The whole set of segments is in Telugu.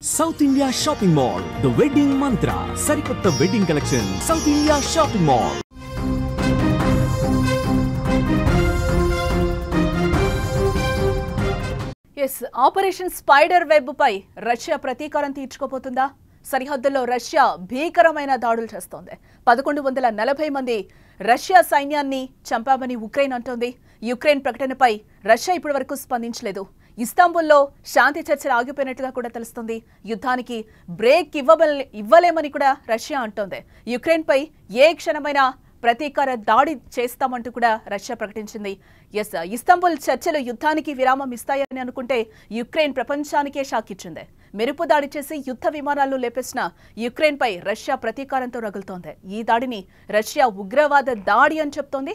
South India Shopping Mall, The Wedding Mantra, Sarikotta Wedding Collection, South India Shopping Mall. Yes, Operation Spider Web pi Russia ప్రతీకారం తీర్చుకోబోతుందా? సరిహద్దుల్లో రష్యా భీకరమైన దాడులు చేస్తోంది. 1140 మంది రష్యా సైన్యాన్ని చంపామని ఉక్రెయిన్ అంటోంది. యుక్రెయిన్ ప్రకటనపై రష్యా ఇప్పటివరకు స్పందించలేదు. ఇస్తాంబుల్లో శాంతి చర్చలు ఆగిపోయినట్టుగా కూడా తెలుస్తుంది. యుద్ధానికి బ్రేక్ ఇవ్వలేమని కూడా రష్యా అంటోంది. యుక్రెయిన్పై ఏ క్షణమైనా ప్రతీకార దాడి చేస్తామంటూ కూడా రష్యా ప్రకటించింది. ఇస్తాంబుల్ చర్చలు యుద్ధానికి విరామం ఇస్తాయని అనుకుంటే యుక్రెయిన్ ప్రపంచానికే షాక్ ఇచ్చింది. మెరుపు దాడి చేసి యుద్ధ విమానాలను లేపేసిన యుక్రెయిన్పై రష్యా ప్రతీకారంతో రగులుతోంది. ఈ దాడిని రష్యా ఉగ్రవాద దాడి అని చెప్తోంది.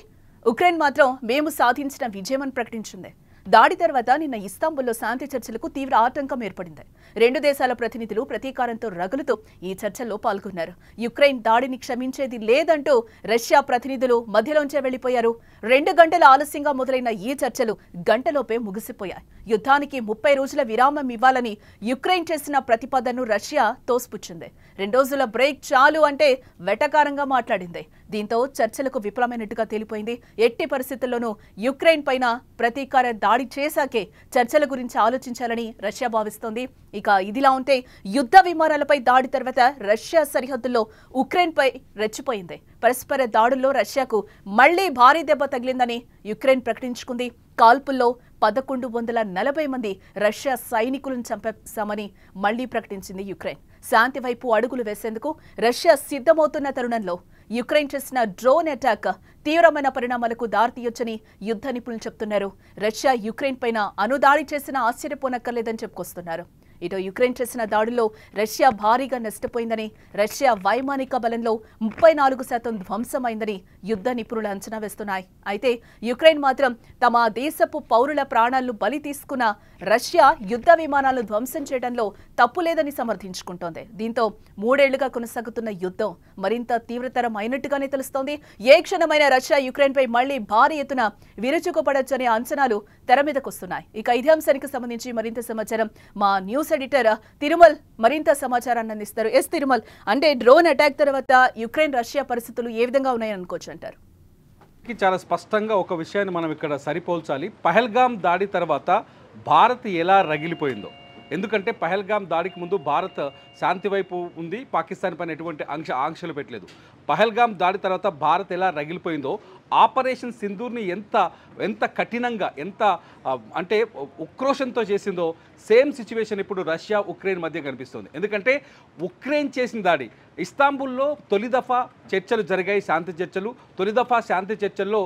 ఉక్రెయిన్ మాత్రం మేము సాధించిన విజయమని ప్రకటించింది. దాడి తర్వాత నిన్న ఇస్తాంబుల్లో శాంతి చర్చలకు తీవ్ర ఆటంకం ఏర్పడింది. రెండు దేశాల ప్రతినిధులు ప్రతీకారంతో రగులుతూ ఈ చర్చల్లో పాల్గొన్నారు. యుక్రెయిన్ దాడిని క్షమించేది లేదంటూ రష్యా ప్రతినిధులు మధ్యలోంచే వెళ్లిపోయారు. 2 గంటల ఆలస్యంగా మొదలైన ఈ చర్చలు గంటలోపే ముగిసిపోయాయి. యుద్ధానికి 30 రోజుల విరామం ఇవ్వాలని యుక్రెయిన్ చేసిన ప్రతిపాదనను రష్యా తోసిపుచ్చింది. 2 రోజుల బ్రేక్ చాలు అంటే వెటకారంగా మాట్లాడింది. దీంతో చర్చలకు విఫలమైనట్టుగా తేలిపోయింది. ఎట్టి పరిస్థితుల్లోనూ యుక్రెయిన్ పైన ప్రతీకార దాడి చేశాకే చర్చల గురించి ఆలోచించాలని రష్యా భావిస్తోంది. ఇక ఇదిలా ఉంటే యుద్ధ విమానాలపై దాడి తర్వాత రష్యా సరిహద్దుల్లో ఉక్రెయిన్పై రెచ్చిపోయింది. పరస్పర దాడుల్లో రష్యాకు మళ్లీ భారీ దెబ్బ తగిలిందని యుక్రెయిన్ ప్రకటించుకుంది. కాల్పుల్లో 1140 మంది రష్యా సైనికులను చంపేశామని మళ్లీ ప్రకటించింది యుక్రెయిన్. శాంతి వైపు అడుగులు వేసేందుకు రష్యా సిద్ధమవుతున్న తరుణంలో యుక్రెయిన్ చేసిన డ్రోన్ అటాక్ తీవ్రమైన పరిణామాలకు దారితీయొచ్చని యుద్ధ నిపుణులు చెప్తున్నారు. రష్యా యుక్రెయిన్ పైన అణుదాడి చేసిన ఆశ్చర్యపోనక్కర్లేదని చెప్పుకొస్తున్నారు. ఇటు యుక్రెయిన్ చేసిన దాడుల్లో రష్యా భారీగా నష్టపోయిందని, రష్యా వైమానిక బలంలో 34% ధ్వంసమైందని యుద్ధ నిపుణులు అంచనా వేస్తున్నాయి. అయితే యుక్రెయిన్ మాత్రం తమ దేశపు పౌరుల ప్రాణాలను బలి తీసుకున్న రష్యా యుద్ధ విమానాలను ధ్వంసం చేయడంలో తప్పులేదని సమర్థించుకుంటోంది. దీంతో 3 ఏళ్లుగా కొనసాగుతున్న యుద్ధం మరింత తీవ్రతరం అయినట్టుగానే తెలుస్తోంది. ఏ క్షణమైన రష్యా యుక్రెయిన్పై మళ్లీ భారీ ఎత్తున విరుచుకుపడొచ్చనే అంచనాలు తెర మీదకొస్తున్నాయి. ఇక ఇదే అంశానికి సంబంధించి మరింత సమాచారం మా న్యూస్ ఎడిటర్ తిరుమల్ మరింత సమాచారాన్ని అందిస్తారు. తిరుమల్, అంటే డ్రోన్ అటాక్ తర్వాత యుక్రెయిన్ రష్యా పరిస్థితులు ఏ విధంగా ఉన్నాయని అనుకోవచ్చు అంటారు? చాలా స్పష్టంగా ఒక విషయాన్ని మనం ఇక్కడ సరిపోల్చాలి. పహల్గామ్ దాడి తర్వాత భారత్ ఎలా రగిలిపోయిందో. ఎందుకంటే పహల్గామ్ దాడికి ముందు భారత్ శాంతి వైపు ఉంది, పాకిస్తాన్ పైన ఎటువంటి ఆంక్షలు పెట్టలేదు. పహల్గామ్ దాడి తర్వాత భారత్ ఎలా రగిలిపోయిందో, ఆపరేషన్ సింధూర్ని ఎంత కఠినంగా అంటే ఉక్రోషంతో చేసిందో సేమ్ సిచ్యువేషన్ ఇప్పుడు రష్యా ఉక్రెయిన్ మధ్య కనిపిస్తుంది. ఎందుకంటే ఉక్రెయిన్ చేసిన దాడి ఇస్తాంబుల్లో తొలి దఫా చర్చలు జరిగాయి, శాంతి చర్చలు. తొలి దఫా శాంతి చర్చల్లో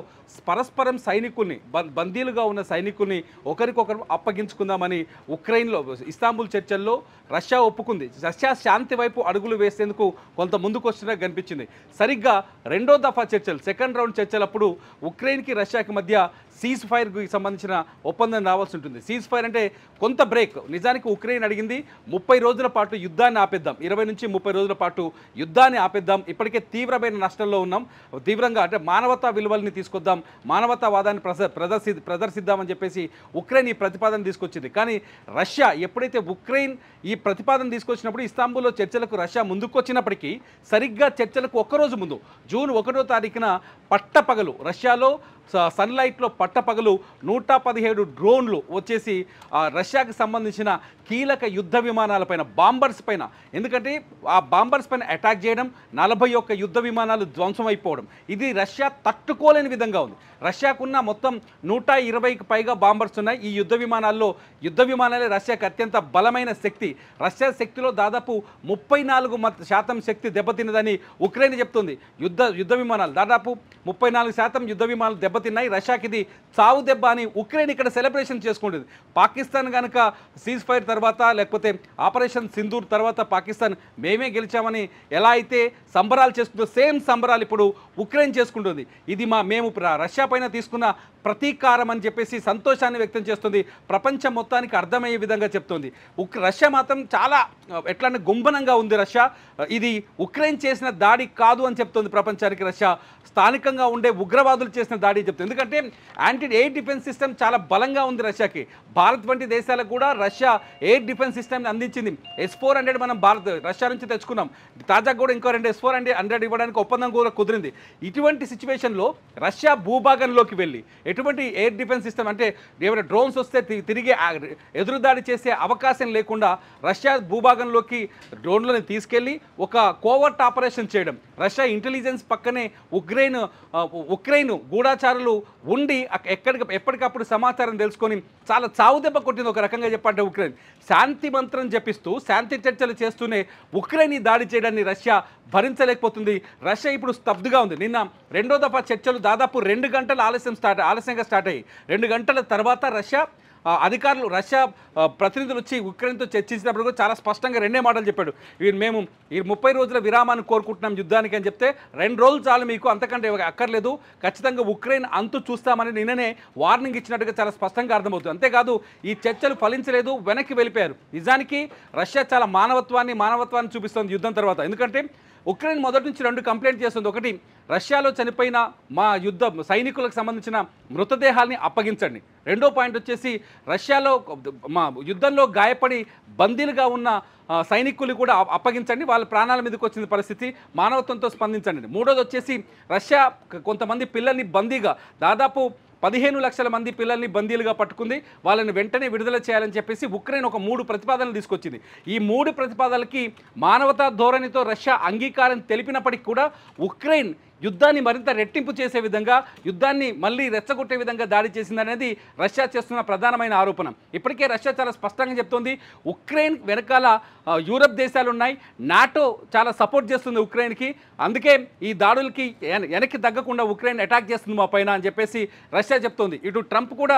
పరస్పరం సైనికుల్ని, బందీలుగా ఉన్న సైనికుల్ని ఒకరికొకరు అప్పగించుకుందామని ఉక్రెయిన్లో ఇస్తాంబుల్ చర్చల్లో రష్యా ఒప్పుకుంది. రష్యా శాంతి వైపు అడుగులు వేసేందుకు కొంత ముందుకు వస్తున్నట్టు కనిపించింది. సరిగ్గా 2వ దఫా చర్చలు, సెకండ్ రౌండ్ చర్చలప్పుడు ఉక్రెయిన్కి రష్యాకి మధ్య సీజ్ ఫైర్కి సంబంధించిన ఒప్పందం రావాల్సి ఉంటుంది. సీజ్ ఫైర్ అంటే కొంత బ్రేక్. నిజానికి ఉక్రెయిన్ అడిగింది 30 రోజుల పాటు యుద్ధాన్ని ఆపేద్దాం, 20 నుంచి 30 రోజుల పాటు యుద్ధాన్ని ఆపేద్దాం, ఇప్పటికే తీవ్రమైన నష్టంలో ఉన్నాం, తీవ్రంగా అంటే మానవతా విలువల్ని తీసుకొద్దాం, మానవతావాదాన్ని ప్రదర్శిద్దామని చెప్పేసి ఉక్రెయిన్ ఈ ప్రతిపాదన తీసుకొచ్చింది. కానీ రష్యా ఎప్పుడైతే ఉక్రెయిన్ ఈ ప్రతిపాదన తీసుకొచ్చినప్పుడు ఇస్తాంబుల్లో చర్చలకు రష్యా ముందుకు వచ్చినప్పటికీ సరిగ్గా చర్చలకు ఒక్కరోజు ముందు జూన్ 1వ తారీఖున పట్టపగలు రష్యాలో సన్లైట్లో పట్టపగలు 117 డ్రోన్లు వచ్చేసి రష్యాకి సంబంధించిన కీలక యుద్ధ విమానాలపైన, బాంబర్స్ పైన, ఎందుకంటే ఆ బాంబర్స్ పైన అటాక్ చేయడం, 41 యుద్ధ విమానాలు ధ్వంసం అయిపోవడం, ఇది రష్యా తట్టుకోలేని విధంగా ఉంది. రష్యాకున్న మొత్తం 120కి పైగా బాంబర్స్ ఉన్నాయి. ఈ యుద్ధ విమానాలే రష్యాకి అత్యంత బలమైన శక్తి. రష్యా శక్తిలో దాదాపు 34% శక్తి దెబ్బతిన్నదని ఉక్రెయిన్ చెప్తుంది. యుద్ధ విమానాలు దాదాపు 34% యుద్ధ విమానాలు దెబ్బతిన్నాయి. రష్యాకి ఇది చావు దెబ్బ అని ఉక్రెయిన్ ఇక్కడ సెలబ్రేషన్ చేసుకుంటుంది. పాకిస్తాన్ కనుక సీజ్ ఫైర్ తర్వాత, లేకపోతే ఆపరేషన్ సింధూర్ తర్వాత పాకిస్తాన్ మేమే గెలిచామని ఎలా అయితే సంబరాలు చేసుకుంటూ సేమ్ సంబరాలు ఇప్పుడు ఉక్రెయిన్ చేసుకుంటుంది. ఇది మేము రష్యా పైన తీసుకున్న ప్రతీకారం అని చెప్పేసి సంతోషాన్ని వ్యక్తం చేస్తుంది. ప్రపంచం మొత్తానికి అర్థమయ్యే విధంగా చెప్తుంది. రష్యా మాత్రం చాలా ఎట్లా గుంభనంగా ఉంది. రష్యా ఇది ఉక్రెయిన్ చేసిన దాడి కాదు అని చెప్తుంది ప్రపంచానికి. రష్యా స్థానికంగా ఉండే ఉగ్రవాదులు చేసిన దాడి చెప్తుంది. ఎందుకంటే యాంటీ ఎయిర్ డిఫెన్స్ సిస్టమ్ చాలా బలంగా ఉంది రష్యాకి. భారత్ వంటి దేశాలకు కూడా రష్యా ఎయిర్ డిఫెన్స్ సిస్టమ్ని అందించింది. S-400 మనం రష్యా నుంచి తెచ్చుకున్నాం. తాజాగా కూడా ఇంకో 2 S-400 ఇవ్వడానికి ఒప్పందం కూడా కుదిరింది. ఇటువంటి సిచ్యువేషన్లో రష్యా భూభాగంలోకి వెళ్ళి ఎటువంటి ఎయిర్ డిఫెన్స్ సిస్టమ్ అంటే ఏమైనా డ్రోన్స్ వస్తే తిరిగి ఎదురుదాడి చేసే అవకాశం లేకుండా రష్యా భూభాగంలోకి డ్రోన్లను తీసుకెళ్లి ఒక కోవర్ట్ ఆపరేషన్ చేయడం. రష్యా ఇంటెలిజెన్స్ పక్కనే ఉక్రెయిన్ గూఢాచారులు ఉండి ఎప్పటికప్పుడు సమాచారం తెలుసుకొని చాలా చావుదెబ్బ కొట్టింది ఒక రకంగా చెప్పంటే ఉక్రెయిన్. శాంతి మంత్రం జపిస్తూ శాంతి చర్చలు చేస్తూనే ఉక్రెయిన్ దాడి చేయడాన్ని రష్యా భరించలేకపోతుంది. రష్యా ఇప్పుడు స్తబ్దుగా ఉంది. నిన్న రెండో దఫా చర్చలు దాదాపు 2 గంటల ఆలస్యంగా స్టార్ట్ అయ్యాయి. 2 గంటల తర్వాత రష్యా రష్యా ప్రతినిధులు వచ్చి ఉక్రెయిన్తో చర్చించినప్పుడు కూడా చాలా స్పష్టంగా 2 మాటలు చెప్పాడు. మేము ఈ 30 రోజుల విరామాన్ని కోరుకుంటున్నాం యుద్ధానికి అని చెప్తే 2 రోజులు చాలు మీకు, అంతకంటే అక్కర్లేదు, ఖచ్చితంగా ఉక్రెయిన్ అంతు చూస్తామని నిన్ననే వార్నింగ్ ఇచ్చినట్టుగా చాలా స్పష్టంగా అర్థమవుతుంది. అంతేకాదు ఈ చర్చలు ఫలించలేదు, వెనక్కి వెళ్ళిపోయారు. నిజానికి రష్యా చాలా మానవత్వాన్ని చూపిస్తుంది యుద్ధం తర్వాత. ఎందుకంటే ఉక్రెయిన్ మొదటి నుంచి 2 కంప్లైంట్ చేస్తుంది. ఒకటి, రష్యాలో చనిపోయిన మా సైనికులకు సంబంధించిన మృతదేహాల్ని అప్పగించండి. రెండో పాయింట్ వచ్చేసి రష్యాలో మా యుద్ధంలో గాయపడి బందీలుగా ఉన్న సైనికులు కూడా అప్పగించండి, వాళ్ళ ప్రాణాల మీదకి వచ్చిన పరిస్థితి, మానవత్వంతో స్పందించండి. మూడోది వచ్చేసి రష్యా కొంతమంది పిల్లల్ని బందీగా దాదాపు 15 లక్షల మంది పిల్లల్ని బందీలుగా పట్టుకుంది, వాళ్ళని వెంటనే విడుదల చేయాలని చెప్పేసి ఉక్రెయిన్ ఒక 3 ప్రతిపాదనలు తీసుకొచ్చింది. ఈ 3 ప్రతిపాదనలకి మానవతా ధోరణితో రష్యా అంగీకారం తెలిపినప్పటికీ కూడా ఉక్రెయిన్ యుద్ధాన్ని మరింత రెట్టింపు చేసే విధంగా, యుద్ధాన్ని మళ్ళీ రెచ్చగొట్టే విధంగా దాడి చేసిందనేది రష్యా చేస్తున్న ప్రధానమైన ఆరోపణ. ఇప్పటికే రష్యా చాలా స్పష్టంగా చెప్తోంది, ఉక్రెయిన్ వెనకాల యూరప్ దేశాలు ఉన్నాయి, నాటో చాలా సపోర్ట్ చేస్తుంది ఉక్రెయిన్కి, అందుకే ఈ దాడులకి వెనక్కి తగ్గకుండా ఉక్రెయిన్ అటాక్ చేస్తుంది మా పైన అని చెప్పేసి రష్యా చెప్తోంది. ఇటు ట్రంప్ కూడా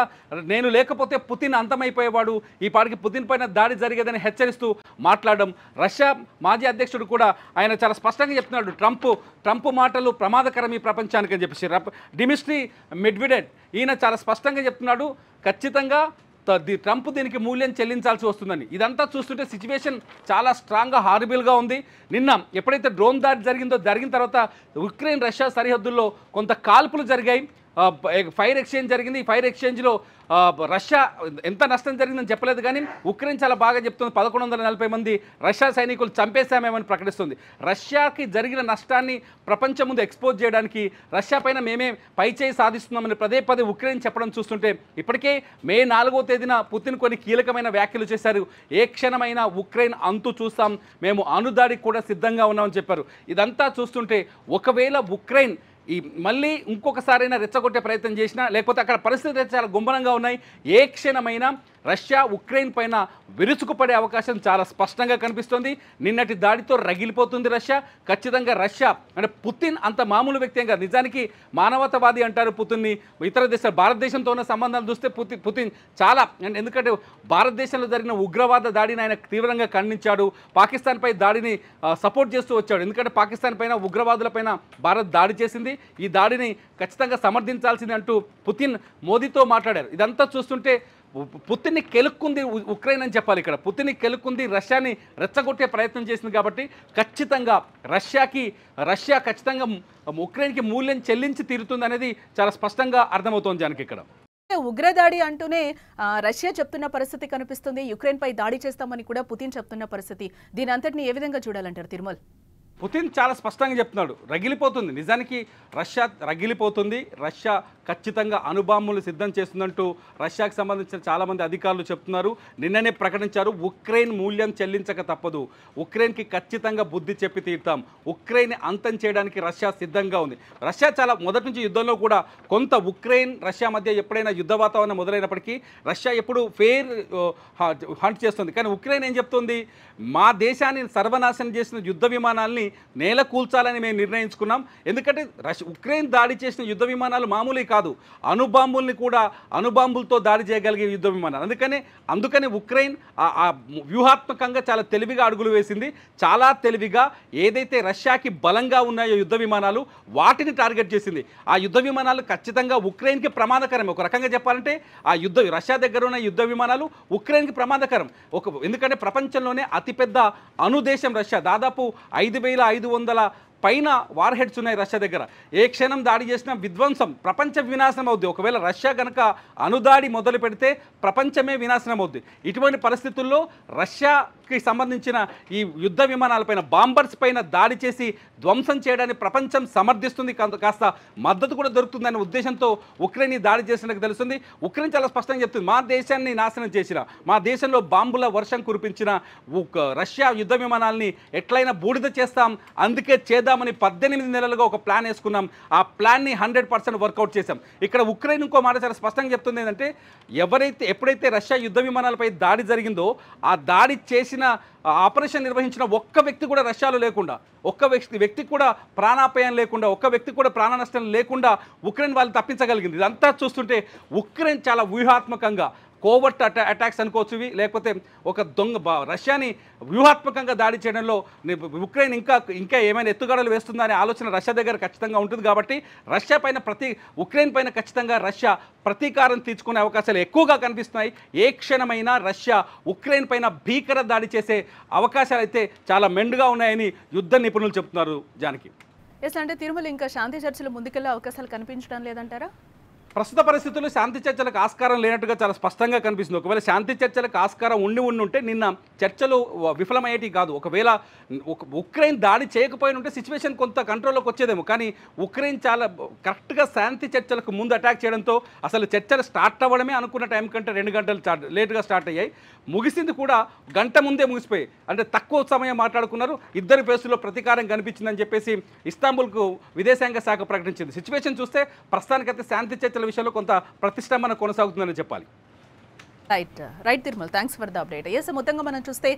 నేను లేకపోతే పుతిన్ అంతమైపోయేవాడు, ఈ పాటికి పుతిన్ పైన దాడి జరిగేదని హెచ్చరిస్తూ మాట్లాడడం. రష్యా మాజీ అధ్యక్షుడు కూడా ఆయన చాలా స్పష్టంగా చెప్తున్నాడు, ట్రంప్ మాటలు ప్రమాదకరం ఈ ప్రపంచానికి అని చెప్పేసి. డిమిట్రీ మెడ్వెడెవ్ ఈయన చాలా స్పష్టంగా చెప్తున్నాడు, ఖచ్చితంగా ట్రంప్ దీనికి మూల్యం చెల్లించాల్సి వస్తుందని. ఇదంతా చూస్తుంటే సిచ్యువేషన్ చాలా స్ట్రాంగ్గా హారిబుల్గా ఉంది. నిన్న ఎప్పుడైతే డ్రోన్ దాడి జరిగిన తర్వాత ఉక్రెయిన్ రష్యా సరిహద్దుల్లో కొంత కాల్పులు జరిగాయి, ఫైర్ ఎక్స్చేంజ్ జరిగింది. ఈ ఫైర్ ఎక్స్చేంజ్లో రష్యా ఎంత నష్టం జరిగిందని చెప్పలేదు, కానీ ఉక్రెయిన్ చాలా బాగా చెప్తుంది, 1140 మంది రష్యా సైనికులు చంపేశామేమని ప్రకటిస్తుంది. రష్యాకి జరిగిన నష్టాన్ని ప్రపంచం ముందు ఎక్స్పోజ్ చేయడానికి రష్యా పైన మేమే పైచేయి సాధిస్తున్నామని పదే ఉక్రెయిన్ చెప్పడం చూస్తుంటే, ఇప్పటికే మే 4వ తేదీన పుతిన్ కొన్ని కీలకమైన వ్యాఖ్యలు చేశారు. ఏ క్షణమైనా ఉక్రెయిన్ అంతు చూస్తాం, మేము అణుదాడికి కూడా సిద్ధంగా ఉన్నామని చెప్పారు. ఇదంతా చూస్తుంటే ఒకవేళ ఉక్రెయిన్ మళ్ళీ ఇంకొకసారైనా రెచ్చగొట్టే ప్రయత్నం చేసినా, లేకపోతే అక్కడ పరిస్థితులు చాలా గుంభనంగా ఉన్నాయి, ఏ క్షణమైనా రష్యా ఉక్రెయిన్ పైన విరుచుకుపడే అవకాశం చాలా స్పష్టంగా కనిపిస్తుంది. నిన్నటి దాడితో రగిలిపోతుంది రష్యా. ఖచ్చితంగా రష్యా అంటే పుతిన్ అంత మామూలు వ్యక్తి కాదు, నిజానికి మానవతావాది అంటారు పుతిన్ని. ఇతర దేశాలు భారతదేశంతో ఉన్న సంబంధాలు చూస్తే పుతిన్ చాలా, ఎందుకంటే భారతదేశంలో జరిగిన ఉగ్రవాద దాడిని ఆయన తీవ్రంగా ఖండించాడు, పాకిస్తాన్పై దాడిని సపోర్ట్ చేస్తూ వచ్చాడు. ఎందుకంటే పాకిస్తాన్ పైన ఉగ్రవాదులపైన భారత్ దాడి చేసింది, ఈ దాడిని ఖచ్చితంగా సమర్థించాల్సింది అంటూ పుతిన్ మోదీతో మాట్లాడారు. ఇదంతా చూస్తుంటే పుతిన్ని కెలుక్కుంది ఉక్రెయిన్ అని చెప్పాలి. ఇక్కడ పుతిన్ని కెలుక్కుంది, రష్యాని రెచ్చగొట్టే ప్రయత్నం చేసింది. కాబట్టి ఖచ్చితంగా రష్యా ఖచ్చితంగా ఉక్రెయిన్కి మూల్యం చెల్లించి తీరుతుంది అనేది చాలా స్పష్టంగా అర్థమవుతోంది జానకి. ఇక్కడ ఉగ్రదాడి అంటూనే రష్యా చెప్తున్న పరిస్థితి కనిపిస్తుంది, యుక్రెయిన్ పై దాడి చేస్తామని కూడా పుతిన్ చెప్తున్న పరిస్థితి. దీని అంతటిని ఏ విధంగా చూడాలంటారు తిరుమల్? పుతిన్ చాలా స్పష్టంగా చెప్తున్నాడు, రగిలిపోతుంది. నిజానికి రష్యా రగిలిపోతుంది, రష్యా ఖచ్చితంగా అణుబాంబులు సిద్ధం చేస్తుందంటూ రష్యాకు సంబంధించిన చాలామంది అధికారులు చెప్తున్నారు. నిన్ననే ప్రకటించారు, ఉక్రెయిన్ మూల్యం చెల్లించక తప్పదు, ఉక్రెయిన్కి ఖచ్చితంగా బుద్ధి చెప్పి తీరుతాం, ఉక్రెయిన్ అంతం చేయడానికి రష్యా సిద్ధంగా ఉంది. రష్యా చాలా మొదటి నుంచి యుద్ధంలో కూడా కొంత ఉక్రెయిన్ రష్యా మధ్య ఎప్పుడైనా యుద్ధ వాతావరణం మొదలైనప్పటికీ రష్యా ఎప్పుడు ఫెయిర్ హంట్ చేస్తుంది. కానీ ఉక్రెయిన్ ఏం చెప్తుంది, మా దేశాన్ని సర్వనాశనం చేసిన యుద్ధ విమానాల్ని నేల కూల్చాలని మేము నిర్ణయించుకున్నాం. ఎందుకంటే ఉక్రెయిన్ దాడి చేసిన యుద్ధ విమానాలు మామూలు కాదు, అణుబాంబులతో దాడి చేయగలిగే యుద్ధ విమానాలు. అందుకని ఉక్రెయిన్ వ్యూహాత్మకంగా చాలా తెలివిగా అడుగులు వేసింది. చాలా తెలివిగా ఏదైతే రష్యాకి బలంగా ఉన్నాయో యుద్ధ విమానాలు వాటిని టార్గెట్ చేసింది. ఆ యుద్ధ విమానాలు ఖచ్చితంగా ఉక్రెయిన్కి ప్రమాదకరం. ఒక రకంగా చెప్పాలంటే రష్యా దగ్గర ఉన్న యుద్ధ విమానాలు ఉక్రెయిన్కి ప్రమాదకరం. ఎందుకంటే ప్రపంచంలోనే అతిపెద్ద అణుదేశం రష్యా. దాదాపు 5,500 పైన వార్ హెడ్స్ ఉన్నాయి రష్యా దగ్గర. ఏ క్షణం దాడి చేసినా విధ్వంసం, ప్రపంచ వినాశనం అవుద్ది. ఒకవేళ రష్యా కనుక అణుదాడి మొదలు పెడితే ప్రపంచమే వినాశనం అవుద్ది. ఇటువంటి పరిస్థితుల్లో రష్యాకి సంబంధించిన ఈ యుద్ధ విమానాలపైన, బాంబర్స్ పైన దాడి చేసి ధ్వంసం చేయడానికి ప్రపంచం సమర్థిస్తుంది, కాస్త మద్దతు కూడా దొరుకుతుందనే ఉద్దేశంతో ఉక్రెయిన్ ఈ దాడి చేసినట్టు తెలుస్తుంది. ఉక్రెయిన్ చాలా స్పష్టంగా చెప్తుంది, మా దేశాన్ని నాశనం చేసిన, మా దేశంలో బాంబుల వర్షం కురిపించిన రష్యా యుద్ధ విమానాల్ని ఎట్లయినా బూడిద చేస్తాం, అందుకే చేద్దామని 18 నెలలుగా ఒక ప్లాన్ వేసుకున్నాం. ఆ ప్లాన్ని 100% వర్కౌట్ చేశాం. ఇక్కడ ఉక్రెయిన్ ఇంకో మాట చాలా స్పష్టంగా చెప్తుంది ఏంటంటే, ఎప్పుడైతే రష్యా యుద్ధ విమానాలపై దాడి జరిగిందో, ఆ దాడి చేసిన ఆపరేషన్ నిర్వహించిన ఒక్క వ్యక్తి కూడా రష్యాలో లేకుండా, ఒక్క వ్యక్తికి కూడా ప్రాణాపాయం లేకుండా, ఒక్క వ్యక్తికి కూడా ప్రాణ నష్టం లేకుండా ఉక్రెయిన్ వాళ్ళు తప్పించగలిగింది. ఇదంతా చూస్తుంటే ఉక్రెయిన్ చాలా వ్యూహాత్మకంగా కోవర్ట్ అటాక్స్ అనుకోవచ్చు, లేకపోతే ఒక రష్యాని వ్యూహాత్మకంగా దాడి చేయడంలో ఉక్రెయిన్ ఇంకా ఏమైనా ఎత్తుగడలు వేస్తుందా అనే ఆలోచన రష్యా దగ్గర ఖచ్చితంగా ఉంటుంది. కాబట్టి రష్యా పైన ఉక్రెయిన్ పైన ఖచ్చితంగా రష్యా ప్రతీకారం తీర్చుకునే అవకాశాలు ఎక్కువగా కనిపిస్తున్నాయి. ఏ క్షణమైనా రష్యా ఉక్రెయిన్ పైన భీకర దాడి చేసే అవకాశాలు అయితే చాలా మెండుగా ఉన్నాయని యుద్ధ నిపుణులు చెప్తున్నారు. జానకి, ఎస్, అంటే తిరుమల ఇంకా శాంతి చర్చలు ముందుకెళ్లే అవకాశాలు కనిపించడం లేదంటారా? ప్రస్తుత పరిస్థితుల్లో శాంతి చర్చలకు ఆస్కారం లేనట్టుగా చాలా స్పష్టంగా కనిపిస్తుంది. ఒకవేళ శాంతి చర్చలకు ఆస్కారం ఉంటే నిన్న చర్చలు విఫలమయ్యేటి కాదు. ఒకవేళ ఉక్రెయిన్ దాడి చేయకపోయిన ఉంటే సిచ్యువేషన్ కొంత కంట్రోల్లోకి వచ్చేదేమో. కానీ ఉక్రెయిన్ చాలా కరెక్ట్గా శాంతి చర్చలకు ముందు అటాక్ చేయడంతో అసలు చర్చలు స్టార్ట్ అవ్వడమే అనుకున్న టైం కంటే 2 గంటలు లేటుగా స్టార్ట్ అయ్యాయి. ముగిసింది కూడా గంట ముందే ముగిసిపోయాయి. అంటే తక్కువ సమయం మాట్లాడుకున్నారు. ఇద్దరి ఫేసులో ప్రతీకారం కనిపించిందని చెప్పేసి ఇస్తాంబుల్కు విదేశాంగ శాఖ ప్రకటించింది. సిచ్యువేషన్ చూస్తే ప్రస్తుతానికైతే శాంతి చర్చల విషయంలో కొంత ప్రతిష్టంభన కొనసాగుతుందని చెప్పాలి. Right Tirumala, thanks for the update. Yes, మొత్తంగా మనం చూస్తే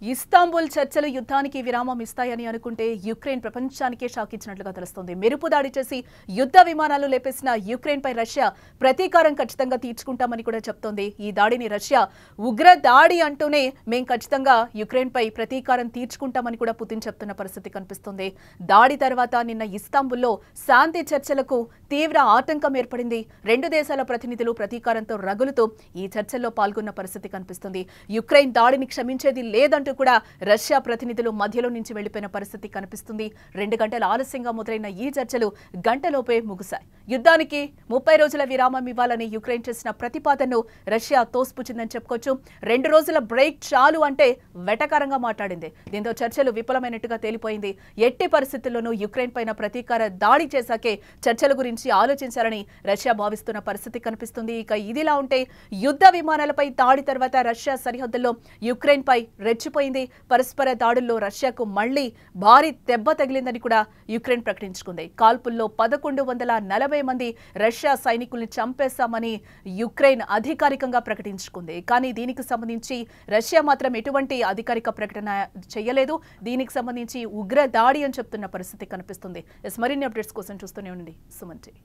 ఇస్తాంబుల్ చర్చలు యుద్ధానికి విరామం ఇస్తాయని అనుకుంటే యుక్రెయిన్ ప్రపంచానికే షాక్ ఇచ్చినట్లుగా తెలుస్తుంది. మెరుపు దాడి చేసి యుద్ధ విమానాలు లేపేసిన యుక్రెయిన్ పై రష్యా ప్రతీకారం ఖచ్చితంగా తీర్చుకుంటామని కూడా చెప్తోంది. ఈ దాడిని రష్యా ఉగ్ర దాడి అంటూనే మేం ఖచ్చితంగా యుక్రెయిన్ పై ప్రతీకారం తీర్చుకుంటామని కూడా పుతిన్ చెప్తున్న పరిస్థితి కనిపిస్తుంది. దాడి తర్వాత నిన్న ఇస్తాంబుల్లో శాంతి చర్చలకు తీవ్ర ఆటంకం ఏర్పడింది. 2 దేశాల ప్రతినిధులు ప్రతీకారంతో రగులుతూ ఈ చర్చల్లో పాల్గొన్న పరిస్థితి కనిపిస్తుంది. యుక్రెయిన్ దాడిని క్షమించేది లేదంటూ కూడా రష్యా ప్రతినిధులు మధ్యలో నుంచి వెళ్లిపోయిన పరిస్థితి కనిపిస్తుంది. 2 గంటల ఆలస్యంగా మొదలైన ఈ చర్చలు గంటలోపే ముగిశాయి. యుద్ధానికి 30 రోజుల విరామం ఇవ్వాలని యుక్రెయిన్ చేసిన ప్రతిపాదనను రష్యా తోసిపుచ్చిందని చెప్పుకోవచ్చు. 2 రోజుల బ్రేక్ చాలు అంటే వెటకారంగా మాట్లాడింది. దీంతో చర్చలు విఫలమైనట్టుగా తేలిపోయింది. ఎట్టి పరిస్థితుల్లోనూ యుక్రెయిన్ పైన ప్రతీకార దాడి చేశాకే చర్చల గురించి ఆలోచించాలని రష్యా భావిస్తున్న పరిస్థితి కనిపిస్తుంది. ఇక ఇదిలా ఉంటే యుద్ధ విమానాలపై దాడి తర్వాత రష్యా సరిహద్దుల్లో యుక్రెయిన్ పై రెచ్చిపోయింది. పరస్పర దాడుల్లో రష్యాకు మళ్లీ భారీ దెబ్బ తగిలిందని కూడా యుక్రెయిన్ ప్రకటించుకుంది. కాల్పుల్లో 1140 మంది రష్యా సైనికుల్ని చంపేశామని యుక్రెయిన్ అధికారికంగా ప్రకటించుకుంది. కానీ దీనికి సంబంధించి రష్యా మాత్రం ఎటువంటి అధికారిక ప్రకటన చేయలేదు. దీనికి సంబంధించి ఉగ్ర దాడి అని చెప్తున్న పరిస్థితి కనిపిస్తుంది. మరిన్ని అప్డేట్స్ కోసం చూస్తూనే ఉండండి సుమన్ టీవీ.